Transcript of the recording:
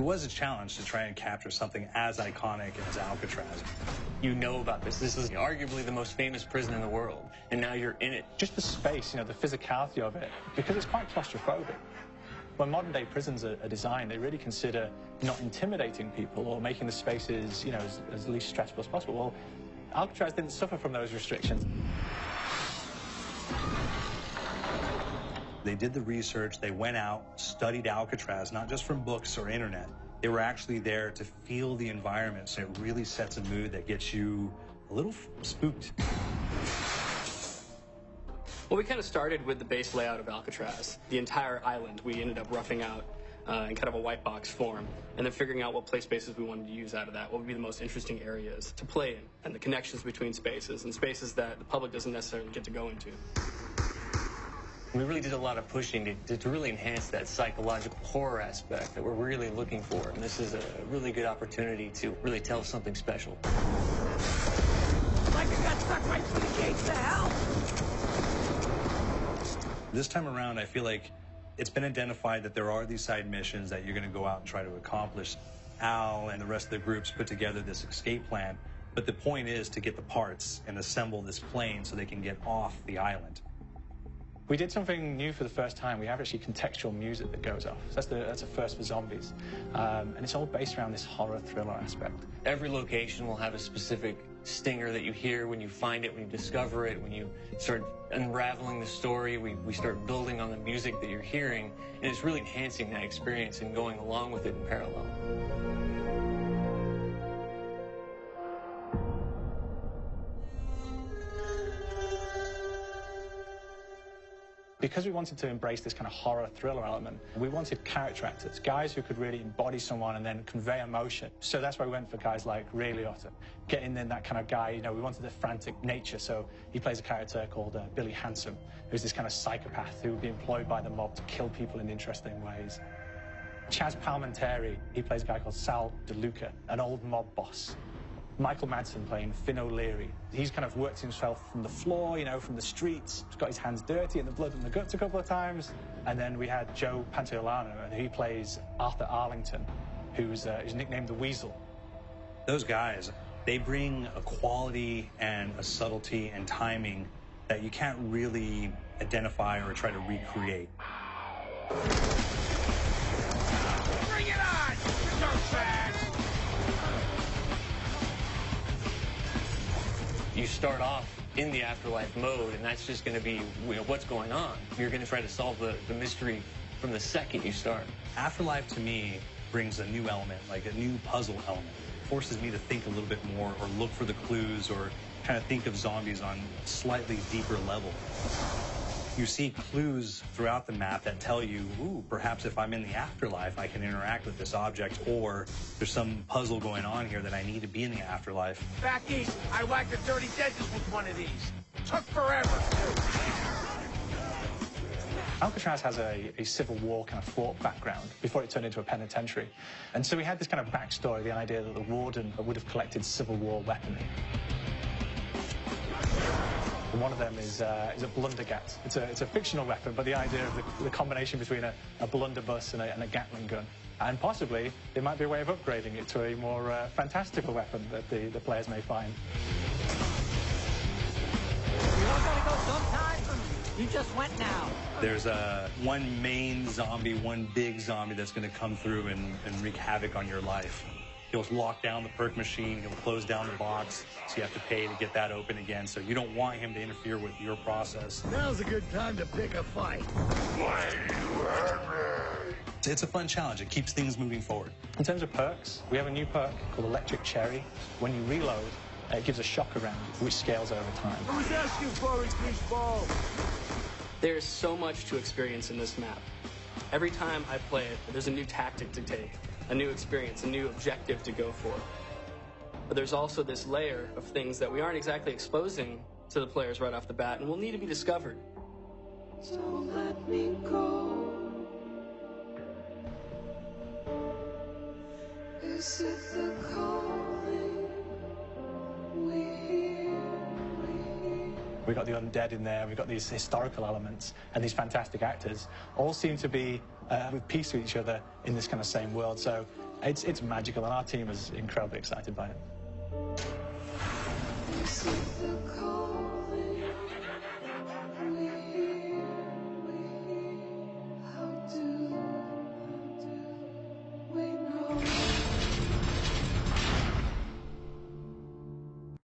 It was a challenge to try and capture something as iconic as Alcatraz. You know about this. This is arguably the most famous prison in the world, and now you're in it. Just the space, the physicality of it, because it's quite claustrophobic. When modern-day prisons are designed, they really consider not intimidating people or making the spaces, as least stressful as possible. Well, Alcatraz didn't suffer from those restrictions. They did the research, they went out, studied Alcatraz, not just from books or internet. They were actually there to feel the environment, so it really sets a mood that gets you a little spooked. Well, we kind of started with the base layout of Alcatraz. The entire island we ended up roughing out in kind of a white box form, and then figuring out what play spaces we wanted to use out of that, what would be the most interesting areas to play in, and the connections between spaces, and spaces that the public doesn't necessarily get to go into. We really did a lot of pushing to really enhance that psychological horror aspect that we're really looking for. And this is a really good opportunity to really tell something special. Like I got stuck right through the gates to hell! This time around, I feel like it's been identified that there are these side missions that you're going to go out and try to accomplish. Al and the rest of the groups put together this escape plan, but the point is to get the parts and assemble this plane so they can get off the island. We did something new for the first time. We have actually contextual music that goes off. So that's a first for zombies. And it's all based around this horror thriller aspect. Every location will have a specific stinger that you hear when you find it, when you discover it, when you start unraveling the story. We start building on the music that you're hearing, and it's really enhancing that experience and going along with it in parallel. Because we wanted to embrace this kind of horror thriller element, we wanted character actors, guys who could really embody someone and then convey emotion. So that's why we went for guys like Ray Liotta, getting in that kind of guy. We wanted a frantic nature, so he plays a character called Billy Handsome, who's this kind of psychopath who would be employed by the mob to kill people in interesting ways. Chaz Palminteri, he plays a guy called Sal DeLuca, an old mob boss. Michael Madsen playing Finn O'Leary. He's kind of worked himself from the floor, from the streets. He's got his hands dirty and the blood and the guts a couple of times. And then we had Joe Pantoliano, and he plays Arthur Arlington, who's nicknamed the Weasel. Those guys, they bring a quality and a subtlety and timing that you can't really identify or try to recreate. Bring it on! Dirtbags! You start off in the afterlife mode, and that's just going to be what's going on. You're going to try to solve the mystery from the second you start. Afterlife, to me, brings a new element, like a new puzzle element. It forces me to think a little bit more or look for the clues or kind of think of zombies on a slightly deeper level. You see clues throughout the map that tell you, ooh, perhaps if I'm in the afterlife, I can interact with this object, or there's some puzzle going on here that I need to be in the afterlife. Back east, I whacked a dirty dentist with one of these. Took forever. Alcatraz has a Civil War kind of fort background before it turned into a penitentiary. And so we had this kind of backstory, the idea that the warden would have collected Civil War weaponry. And one of them is a blundergat. It's a fictional weapon, but the idea of the combination between a blunderbuss and a Gatling gun. And possibly, there might be a way of upgrading it to a more fantastical weapon that the players may find. You all gotta go sometime? You just went now. There's one main zombie, one big zombie that's going to come through and wreak havoc on your life. He'll lock down the perk machine, he'll close down the box, so you have to pay to get that open again. So you don't want him to interfere with your process. Now's a good time to pick a fight. It's a fun challenge. It keeps things moving forward. In terms of perks, we have a new perk called Electric Cherry. When you reload, it gives a shock around, which scales over time. I was asking for it, greaseball. There's so much to experience in this map. Every time I play it, there's a new tactic to take, a new experience, a new objective to go for. But there's also this layer of things that we aren't exactly exposing to the players right off the bat and will need to be discovered. So let me go. Is it the calling we hear? we've got the undead in there, we've got these historical elements, and these fantastic actors all seem to be with peace with each other in this kind of same world. So it's magical, and our team is incredibly excited by it. This is the call.